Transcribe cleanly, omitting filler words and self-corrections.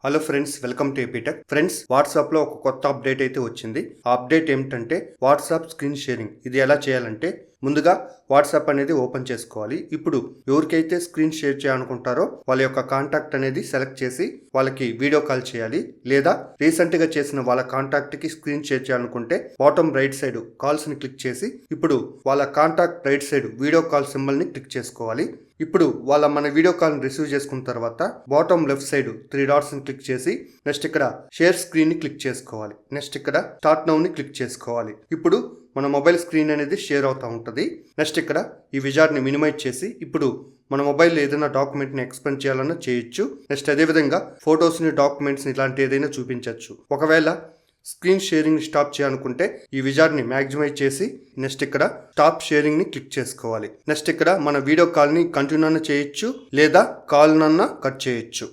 Hello friends, welcome to AP Tech. Friends, వాట్సాప్లో ఒక కొత్త అప్డేట్ అయితే వచ్చింది. ఆ అప్డేట్ ఏమిటంటే వాట్సాప్ స్క్రీన్ షేరింగ్. ఇది ఎలా చేయాలంటే ముందుగా వాట్సాప్ అనేది ఓపెన్ చేసుకోవాలి. ఇప్పుడు ఎవరికైతే స్క్రీన్ షేర్ చేయాలనుకుంటారో వాళ్ళ యొక్క కాంటాక్ట్ అనేది సెలెక్ట్ చేసి వాళ్ళకి వీడియో కాల్ చేయాలి. లేదా రీసెంట్గా చేసిన వాళ్ళ కాంటాక్ట్కి స్క్రీన్ షేర్ చేయాలనుకుంటే బాటమ్ రైట్ సైడ్ కాల్స్ని క్లిక్ చేసి ఇప్పుడు వాళ్ళ contact right side video call సింబల్ని క్లిక్ చేసుకోవాలి. ఇప్పుడు మన వీడియో కాల్ని రిసీవ్ చేసుకున్న తర్వాత బాటమ్ లెఫ్ట్ సైడ్ 3 డాట్స్ని క్లిక్ చేసి నెక్స్ట్ ఇక్కడ షేర్ స్క్రీన్ని క్లిక్ చేసుకోవాలి. నెక్స్ట్ ఇక్కడ స్టార్ట్ నౌని క్లిక్ చేసుకోవాలి. ఇప్పుడు మన మొబైల్ స్క్రీన్ అనేది షేర్ అవుతూ ఉంటుంది. నెక్స్ట్ ఇక్కడ ఈ విజార్డ్ని మినిమైజ్ చేసి ఇప్పుడు మన మొబైల్లో ఏదైనా డాక్యుమెంట్ని ఎక్స్పెండ్ చేయాలన్నా చేయొచ్చు. నెక్స్ట్ అదేవిధంగా ఫొటోస్ని, డాక్యుమెంట్స్ని ఇలాంటి ఏదైనా చూపించవచ్చు. ఒకవేళ స్క్రీన్ షేరింగ్ స్టాప్ చేయాలనుకుంటే ఈ విజార్డ్ని మ్యాక్సిమైజ్ చేసి నెక్స్ట్ ఇక్కడ స్టాప్ షేరింగ్ని క్లిక్ చేసుకోవాలి. నెక్స్ట్ ఇక్కడ మన వీడియో కాల్ని కంటిన్యూ అన్న చేయొచ్చు లేదా కాల్ నన్నా కట్ చేయొచ్చు.